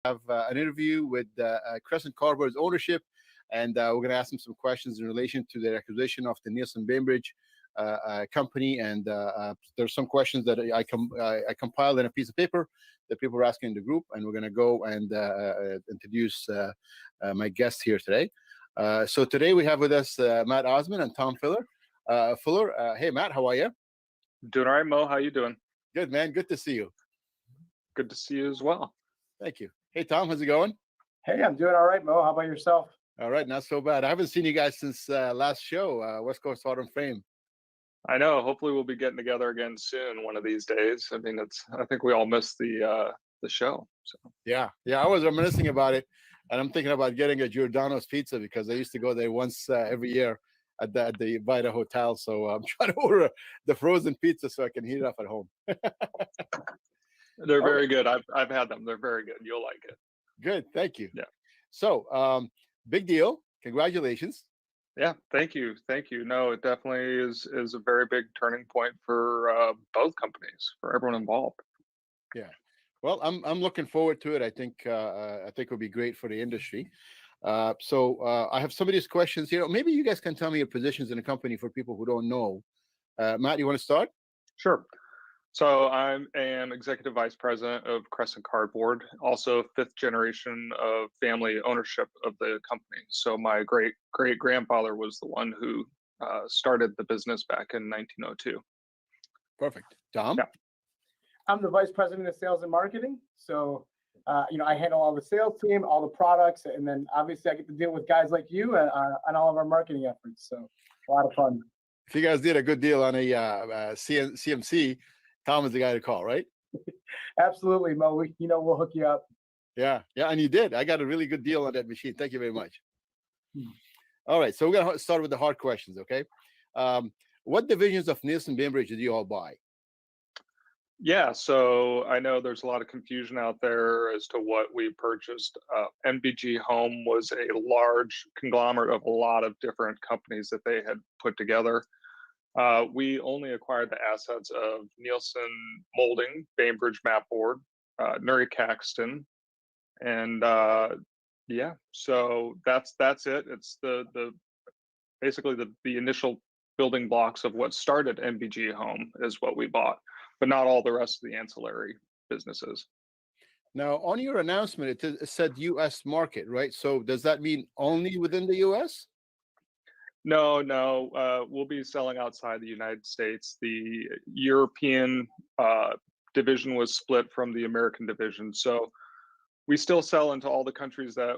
have an interview with Crescent Cardboard Ownership, and we're going to ask them some questions in relation to their acquisition of the Nielsen Bainbridge company. And there's some questions that I compiled in a piece of paper that people are asking in the group, and we're going to go and introduce my guests here today. So today we have with us Matt Osmond and Tom Fuller. Hey, Matt, how are you? Doing all right, Mo. How you doing? Good, man. Good to see you. Good to see you as well. Thank you. Hey, Tom, how's it going? Hey, I'm doing all right, Mo. How about yourself? All right, not so bad. I haven't seen you guys since last show, West Coast Autumn Fame. I know. Hopefully, we'll be getting together again soon, one of these days. I mean, I think we all missed the show. So yeah, I was reminiscing about it, and I'm thinking about getting a Giordano's pizza because I used to go there once every year at the by the hotel. So I'm trying to order the frozen pizza so I can heat it up at home. They're very good. I've had them. They're very good. You'll like it. Good, thank you. Yeah. So, big deal. Congratulations. Yeah, thank you. No, it definitely is a very big turning point for both companies, for everyone involved. Yeah. Well, I'm looking forward to it. I think it'll be great for the industry. So I have some of these questions here. Maybe you guys can tell me your positions in the company for people who don't know. Matt, you want to start? Sure. So I am Executive Vice President of Crescent Cardboard, also fifth generation of family ownership of the company. So my great-grandfather was the one who started the business back in 1902. Perfect. Tom? Yeah. I'm the Vice President of Sales and Marketing. So, I handle all the sales team, all the products, and then obviously I get to deal with guys like you on all of our marketing efforts. So a lot of fun. If you guys did a good deal on a CMC, Tom is the guy to call, right? Absolutely, Mo. We'll hook you up. Yeah, and you did. I got a really good deal on that machine. Thank you very much. All right, so we're going to start with the hard questions, okay? What divisions of Nielsen Bainbridge did you all buy? Yeah, so I know there's a lot of confusion out there as to what we purchased. NBG Home was a large conglomerate of a lot of different companies that they had put together. We only acquired the assets of Nielsen Moulding, Bainbridge matboard, Nurre Caxton, and yeah, so that's it. It's basically the initial building blocks of what started NBG Home is what we bought, but not all the rest of the ancillary businesses. Now, on your announcement, it said U.S. market, right? So does that mean only within the U.S.? No. We'll be selling outside the United States. The European division was split from the American division, so we still sell into all the countries that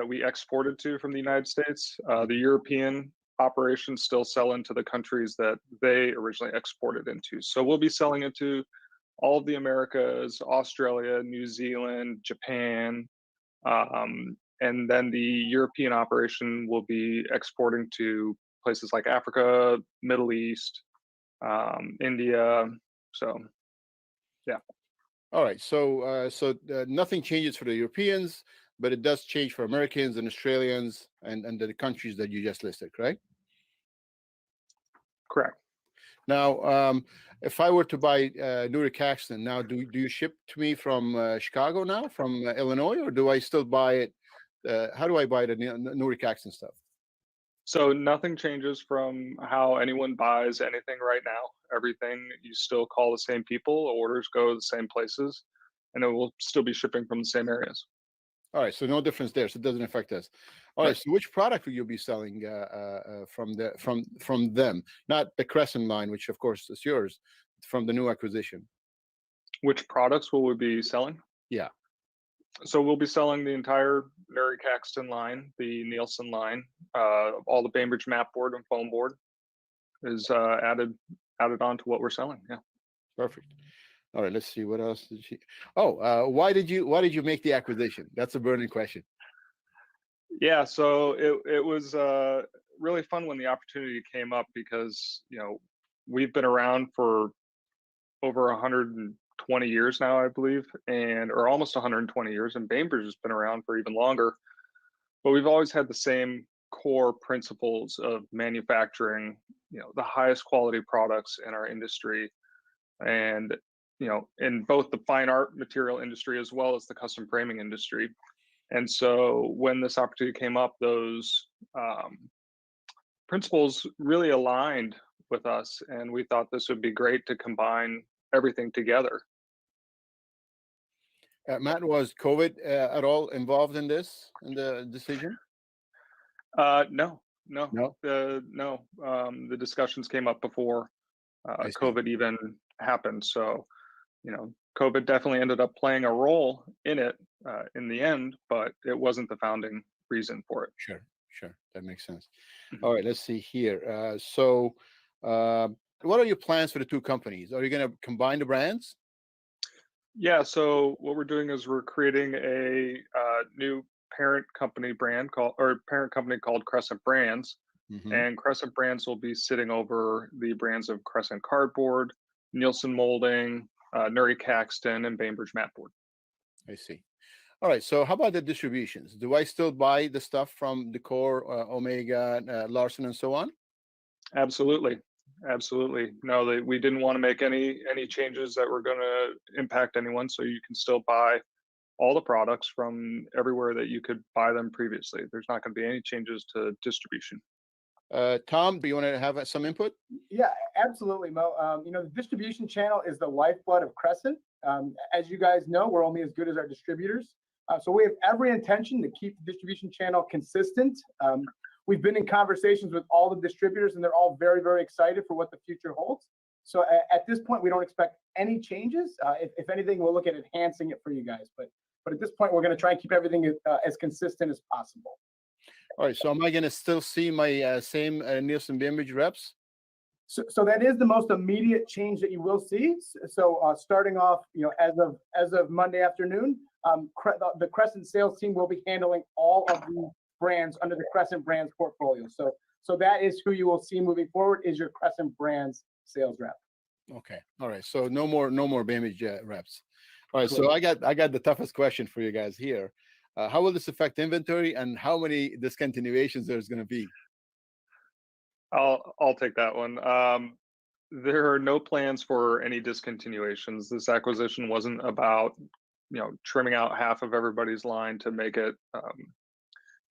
we exported to from the United States. The European operations still sell into the countries that they originally exported into. So we'll be selling into all of the Americas, Australia, New Zealand, Japan. And then the European operation will be exporting to places like Africa, Middle East, India. So, yeah. All right. So nothing changes for the Europeans, but it does change for Americans and Australians and the countries that you just listed, correct? Correct. Now, if I were to buy Nurre Caxton, now do you ship to me from Chicago now, from Illinois, or do I still buy it? How do I buy the Nurre Caxton stuff? So nothing changes from how anyone buys anything right now. Everything, you still call the same people, orders go to the same places, and it will still be shipping from the same areas. All right, so no difference there. So it doesn't affect us. All right. So which product will you be selling from them? Not the Crescent line, which of course is yours, from the new acquisition. Which products will we be selling? Yeah. So we'll be selling the entire Nurre Caxton line, the Nielsen line, all the Bainbridge matboard and foamboard is added on to what we're selling. Yeah. Perfect. All right, let's see what else did she. Oh, why did you make the acquisition? That's a burning question. Yeah, so it was really fun when the opportunity came up because we've been around for over 120 years now, I believe, or almost 120 years, and Bainbridge has been around for even longer. But we've always had the same core principles of manufacturing, the highest quality products in our industry. And in both the fine art material industry as well as the custom framing industry. And so when this opportunity came up, those principles really aligned with us, and we thought this would be great to combine everything together. Matt, was COVID at all involved in the decision? No. No. The discussions came up before COVID even happened. So, COVID definitely ended up playing a role in it in the end, but it wasn't the founding reason for it. Sure. That makes sense. All right, let's see here. So, what are your plans for the two companies? Are you going to combine the brands? Yeah, so what we're doing is we're creating a new parent company called Crescent Brands, and Crescent Brands will be sitting over the brands of Crescent Cardboard, Nielsen Moulding, Nurre Caxton, and Bainbridge matboard. I see. All right, so how about the distributions? Do I still buy the stuff from Decor, Omega, Larson, and so on? Absolutely. No, we didn't want to make any changes that were going to impact anyone, so you can still buy all the products from everywhere that you could buy them previously. There's not going to be any changes to distribution. Tom, do you want to have some input? Yeah, absolutely, Mo. The distribution channel is the lifeblood of Crescent. As you guys know, we're only as good as our distributors. So we have every intention to keep the distribution channel consistent. We've been in conversations with all the distributors, and they're all very, very excited for what the future holds. So at this point, we don't expect any changes. If anything, we'll look at enhancing it for you guys. But at this point, we're going to try and keep everything as consistent as possible. All right. So am I going to still see my same Nielsen Bainbridge reps? So that is the most immediate change that you will see. So starting off, as of Monday afternoon, the Crescent sales team will be handling all of the brands under the Crescent Brands portfolio. So that is who you will see moving forward is your Crescent Brands sales rep. Okay. All right. So no more Bainbridge reps. All right. Cool. So I got the toughest question for you guys here. How will this affect inventory, and how many discontinuations there's going to be? I'll take that one. There are no plans for any discontinuations. This acquisition wasn't about trimming out half of everybody's line to make it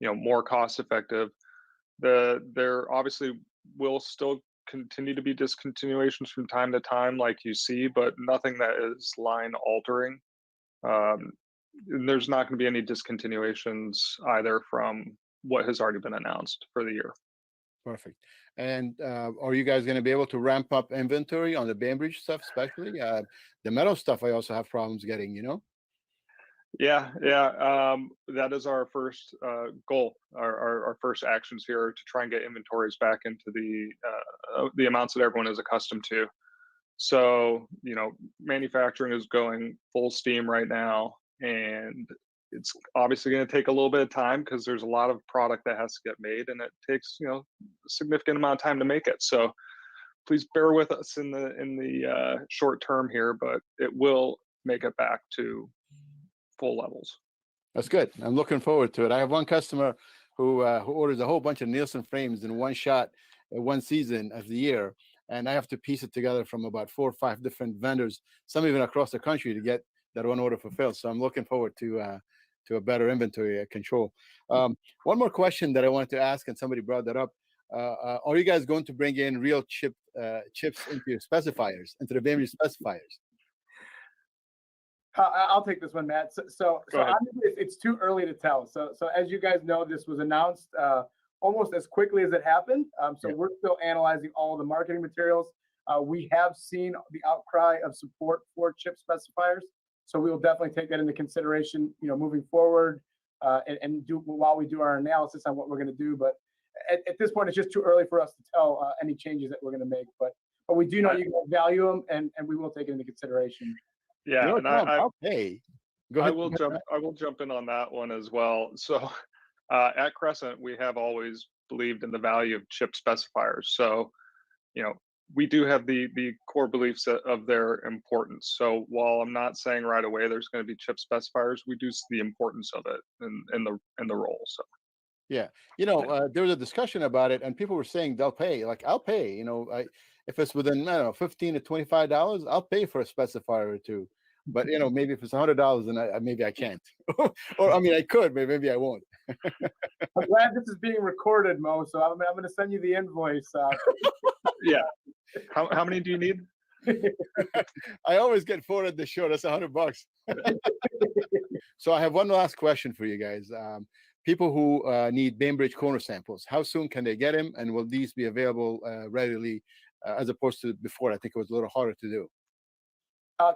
more cost effective. There obviously will still continue to be discontinuations from time to time, like you see, but nothing that is line altering. There's not going to be any discontinuations either from what has already been announced for the year. Perfect. And are you guys going to be able to ramp up inventory on the Bainbridge stuff, especially the metal stuff? I also have problems getting, Yeah. That is our first goal. Our first actions here to try and get inventories back into the amounts that everyone is accustomed to. So, manufacturing is going full steam right now, and it's obviously going to take a little bit of time because there's a lot of product that has to get made, and it takes a significant amount of time to make it. So please bear with us in the short term here, but it will make it back to full levels. That's good. I'm looking forward to it. I have one customer who orders a whole bunch of Nielsen frames in one shot, one season of the year, and I have to piece it together from about 4 or 5 different vendors, some even across the country, to get that one order fulfilled. So I'm looking forward to a better inventory control. One more question that I wanted to ask, and somebody brought that up. Are you guys going to bring in real chips into your specifiers, into the Bainbridge specifiers? I'll take this one, Matt. So it's too early to tell. So as you guys know, this was announced almost as quickly as it happened. We're still analyzing all of the marketing materials. We have seen the outcry of support for chip specifiers. So we will definitely take that into consideration, moving forward, and while we do our analysis on what we're going to do. But at this point, it's just too early for us to tell any changes that we're going to make. But we do know you guys value them, and we will take it into consideration. Yeah, and I'll pay. Go ahead. I will jump in on that one as well. So at Crescent, we have always believed in the value of chip specifiers. So, we do have the core beliefs of their importance. So while I'm not saying right away there's going to be chip specifiers, we do see the importance of it in the role. So yeah, there was a discussion about it, and people were saying they'll pay. Like, I'll pay. If it's within, I don't know, $15 to $25, I'll pay for a specifier or two. But maybe if it's $100, then maybe I can't. Or I mean, I could, but maybe I won't. I'm glad this is being recorded, Mo. So I'm going to send you the invoice. Yeah. How many do you need? I always get forwarded the show. That's $100. So I have one last question for you guys. People who need Bainbridge corner samples, how soon can they get them? And will these be available readily as opposed to before? I think it was a little harder to do.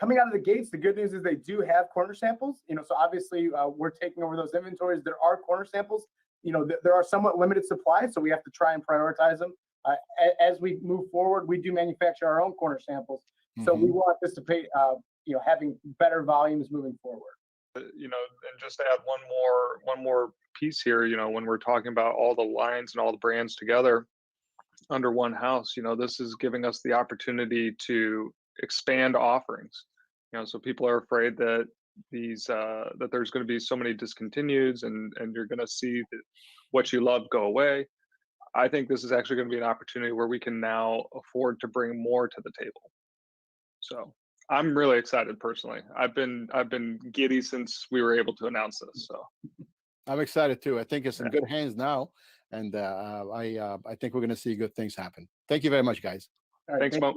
Coming out of the gates, the good news is they do have corner samples. So obviously we're taking over those inventories. There are corner samples. There are somewhat limited supplies, so we have to try and prioritize them. As we move forward, we do manufacture our own corner samples, so we will anticipate, having better volumes moving forward. And just to add one more piece here, when we're talking about all the lines and all the brands together under one house, this is giving us the opportunity to expand offerings. So people are afraid that that there's going to be so many discontinues and you're going to see that what you love go away. I think this is actually going to be an opportunity where we can now afford to bring more to the table. So I'm really excited personally. I've been giddy since we were able to announce this. So I'm excited too. I think it's in good hands now, and I think we're going to see good things happen. Thank you very much, guys. All right, thanks, Mo.